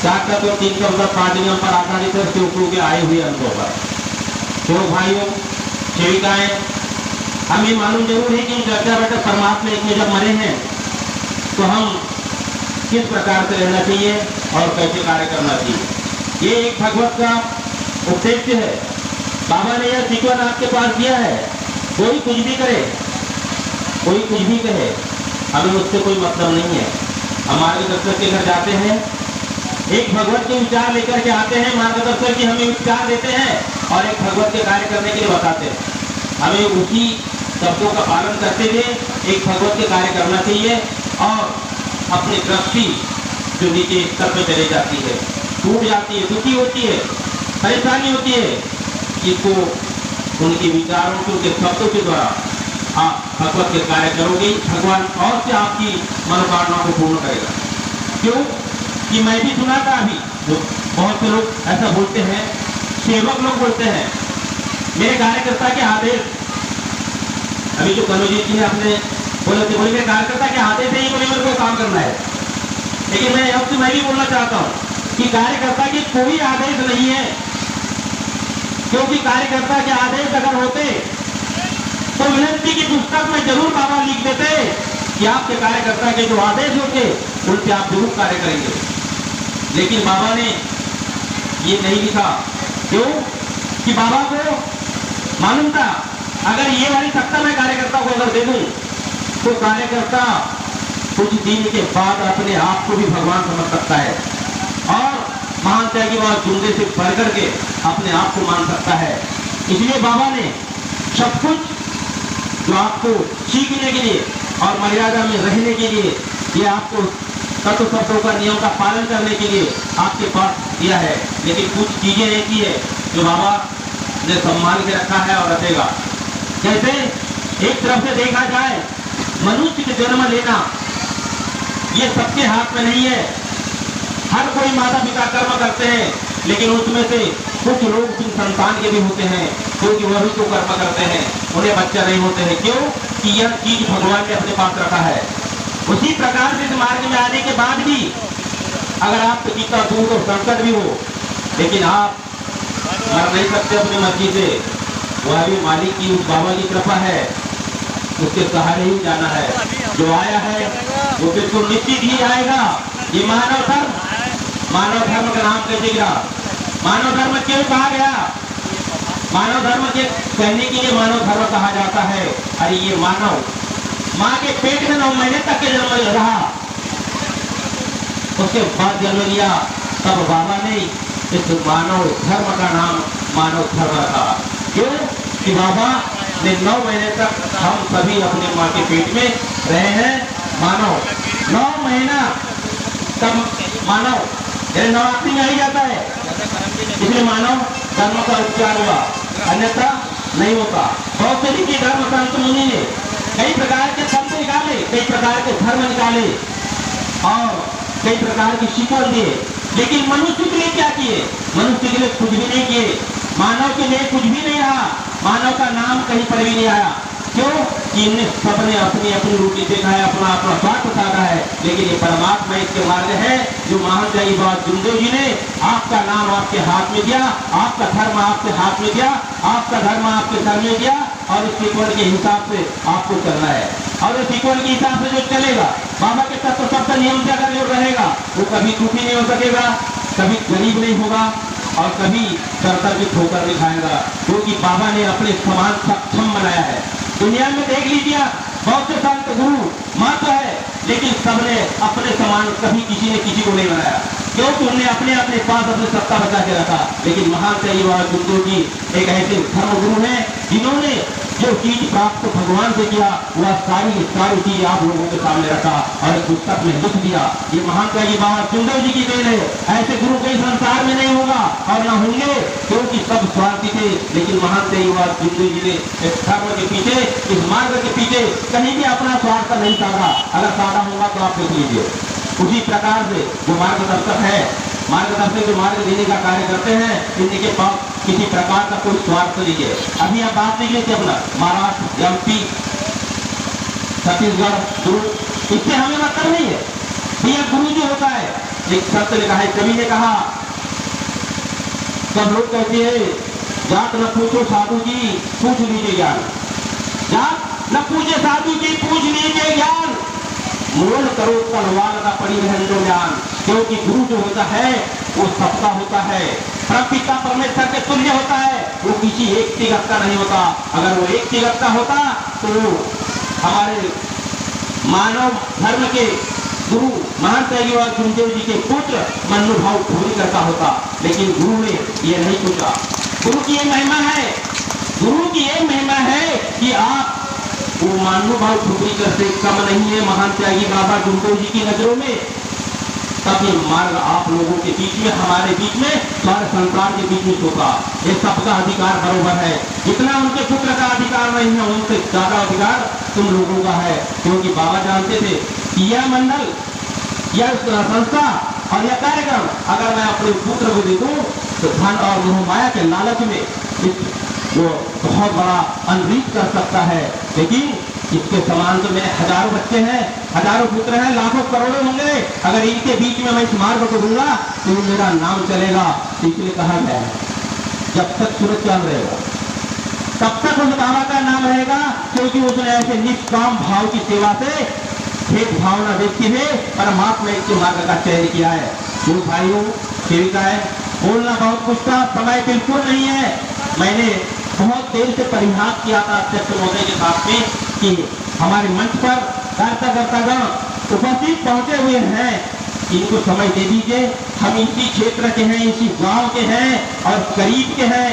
ताकत और 310 पार्टियों पर आधारित सेवकों के आए हुए अंकों पर। तो भाइयों सेविकाएं, हमें मालूम जरूर है कि चर्चा बैठक परमात्मा एक में जब मरे हैं तो हम किस प्रकार से रहना चाहिए और कैसे कार्य करना चाहिए। ये एक भगवत का उपदेश है। बाबा ने यह सीक्वेंस आपके पास दिया है। कोई कुछ भी करे, कोई कुछ भी कहे, हमें उससे कोई मतलब नहीं है। हम मार्गदर्शक के घर जाते हैं, एक भगवत के विचार लेकर के आते हैं, मार्गदर्शक जी हमें विचार देते हैं और एक भगवत के कार्य करने के लिए बताते हैं। हमें उसी शब्दों का पालन करते हुए एक भगवत के कार्य करना चाहिए और अपनी दृष्टि जो नीचे स्तर पर चली जाती है, टूट जाती है, दुखी होती है, परेशानी होती है, इसको उनके विचारों के, उनके शब्दों के द्वारा आप भगवत के कार्य करोगे, भगवान और से आपकी मनोकामना को पूर्ण करेगा। क्यों कि मैं भी सुना था अभी, जो बहुत से लोग ऐसा बोलते हैं, सेवक लोग बोलते हैं मेरे कार्यकर्ता के आदेश, अभी जो कनौजी जी ने अपने बोले मेरे कार्यकर्ता के आदेश है, ही मेरे को काम करना है। लेकिन मैं अब से मैं भी बोलना चाहता हूँ कि कार्यकर्ता के कोई आदेश नहीं है, क्योंकि कार्यकर्ता के आदेश अगर होते तो विनती की पुस्तक में जरूर बाबा लिख देते कि आपके कार्यकर्ता के जो आदेश होते उनसे आप जरूर कार्य करेंगे। लेकिन बाबा ने ये नहीं लिखा। क्यों कि बाबा को मालूम था अगर ये वाली सत्ता मैं कार्यकर्ता को अगर दे दूं तो कार्यकर्ता कुछ दिन के बाद अपने आप को भी भगवान समझ सकता है और मान त्यागी बात जुमले से बढ़ करके अपने आप को मान सकता है। इसलिए बाबा ने सब कुछ जो आपको सीखने के लिए और मर्यादा में रहने के लिए, ये आपको तत्व शब्दों का नियम का पालन करने के लिए आपके पास दिया है। लेकिन कुछ चीजें ऐसी है जो बाबा ने संभाल के रखा है और रखेगा। जैसे एक तरफ से देखा जाए मनुष्य के जन्म लेना ये सबके हाथ में नहीं है। हर कोई माता पिता कर्म करते हैं, लेकिन उसमें से कुछ लोग संतान के भी होते हैं क्योंकि वह भी तो कर्म करते हैं, उन्हें बच्चा नहीं होते हैं। क्यों कि यह चीज भगवान ने अपने पास रखा है। उसी प्रकार से इस मार्ग में आने के बाद भी अगर आप कितना दूर और संकट भी हो, लेकिन आप मर नहीं सकते अपनी मर्जी से। वह भी मालिक की उस बाबा की कृपा है, उसके सहारे ही जाना है। जो आया है वो बिल्कुल निश्चित ही आएगा। ये मानव धर्म का नाम कैसे गिरा? मानव धर्म क्यों कहा गया? मानव धर्म के कहने के लिए मानव धर्म कहा जाता है। अरे ये मानव माँ के पेट में 9 महीने तक के जन्म रहा, उसके बाद जन्म लिया, तब बाबा ने इस मानव धर्म का नाम मानव धर्म रखा। क्यों कि बाबा ने 9 महीने तक हम सभी अपने माँ के पेट में रहे हैं। मानव 9 महीना तब मानव नवरात्रि में आई जाता है, इसलिए मानव धर्म का उपचार हुआ, अन्यथा नहीं होता। बहुत से रीति धर्म संत मुनि ने कई प्रकार के शब्द निकाले, कई प्रकार के धर्म निकाले और कई प्रकार की शिकवत दिए, लेकिन मनुष्य के लिए क्या किए? मनुष्य के लिए कुछ भी नहीं किए। मानव के लिए कुछ भी नहीं रहा। मानव का नाम कहीं पर भी नहीं आया। क्यों कि इन सबने अपनी अपनी रोटी देखा है, अपना अपना स्वार्थ साधा है। लेकिन ये परमात्मा इसके मार्ग है जो महान त्यागी बाबा जुमदेव जी ने आपका नाम आपके हाथ में दिया, आपका धर्म आपके हाथ में दिया, आपका धर्म आपके सर में दिया और इस सीक्वेंस के हिसाब से आपको चलना है। और इस सीक्वेंस के हिसाब से जो चलेगा, बाबा के तत्व शब्द नियम से अगर जो रहेगा, वो कभी दुखी नहीं हो सकेगा, कभी गरीब नहीं होगा और कभी सरतर की ठोकर नहीं खाएगा, क्योंकि बाबा ने अपने समान सक्षम बनाया है। दुनिया में देख लीजिए बहुत से संत गुरु माँ तो है, लेकिन सबने अपने समान कभी किसी ने किसी को नहीं बनाया, क्योंकि उन्होंने अपने अपने पास अपनी सत्ता बचा के रखा। लेकिन महान त्यागी बाबा जुमदेव जी एक ऐसे धर्म गुरु हैं जिन्होंने जो चीज प्राप्त भगवान से किया वह सारी चीज आप लोगों के सामने रखा और एक पुस्तक में लिख दिया। ये महान त्यागी बाबा जुमदेव जी की देन है। ऐसे गुरु कई संसार में नहीं होगा और न होंगे, क्योंकि सब स्वार्थी थे। लेकिन महान त्यागी बाबा जुमदेव जी ने इस धर्म के पीछे, इस मार्ग के पीछे कहीं भी अपना स्वार्थ नहीं साधा। अगर साधा होगा तो आप देख लीजिए। उसी प्रकार से जो मार्गदर्शक है, मार्गदर्शक जो मार्ग देने का कार्य करते हैं, इनके पास किसी प्रकार का कोई स्वार्थ नहीं है। अभी आप बात देख लीजिए अपना महाराष्ट्र, एमपी, छत्तीसगढ़ गुरु, इससे हमें मतलब नहीं है। यह गुरु जो होता है एक शब्द लिखा है, कवि ने कहा, सब लोग कहते हैं जात न पूछो साधु जी पूछ लीजिए ज्ञान, जात न पूछे साधु जी पूछ लीजिए ज्ञान, मोल करो तलवार का पड़ी रहन दो ज्ञान। क्योंकि गुरु जो होता है वो सबका होता है, परमपिता परमेश्वर के तुल्य होता है, वो किसी एक तिगत का नहीं होता। अगर वो एक तिगत का होता तो हमारे मानव धर्म के गुरु महान त्यागीवाल सुखदेव जी के पुत्र मनुभाव पूरी करता होता, लेकिन गुरु ने ये नहीं पूछा। गुरु की ये महिमा है, गुरु की ये महिमा है कि आप वो मानुभाव ठुकरी करते कम नहीं है महान त्यागी बाबा सुखदेव जी की नजरों में। तब ये मार्ग आप लोगों के बीच में, हमारे बीच में, सारे संसार के बीच में होगा। ये सबका अधिकार बरोबर है, जितना उनके पुत्र का अधिकार नहीं है उनसे ज्यादा अधिकार तुम लोगों का है। क्योंकि बाबा जानते थे कि यह मंडल, यह संस्था और यह कार्यक्रम अगर मैं अपने पुत्र को दे दूं तो धन और मोह माया के लालच में वो बहुत बड़ा अनरीच कर सकता है। लेकिन इसके समान तो मेरे हजारों बच्चे हैं, हजारों पुत्र हैं, लाखों करोड़ों होंगे, अगर इनके बीच में मैं इस मार्ग को दूंगा तो मेरा नाम चलेगा। इसलिए कहा गया है जब तक सूरज चांद रहेगा तब तक उस बाबा का नाम रहेगा, क्योंकि उसने ऐसे निष्काम भाव की सेवा से भेद भावना देखते हुए परमात्मा के मार्ग का चयन किया है। गुरु भाइयों सेविकाएं, बोलना बहुत कुछ था, समय बिल्कुल नहीं है। मैंने बहुत देर से परिहास किया था अध्यक्ष महोदय के साथ में कि हमारे मंच पर कार्यकर्तागण उपस्थित पहुंचे हुए हैं, इनको समय दे दीजिए। हम इसी क्षेत्र के हैं, इसी गांव के हैं और करीब के हैं।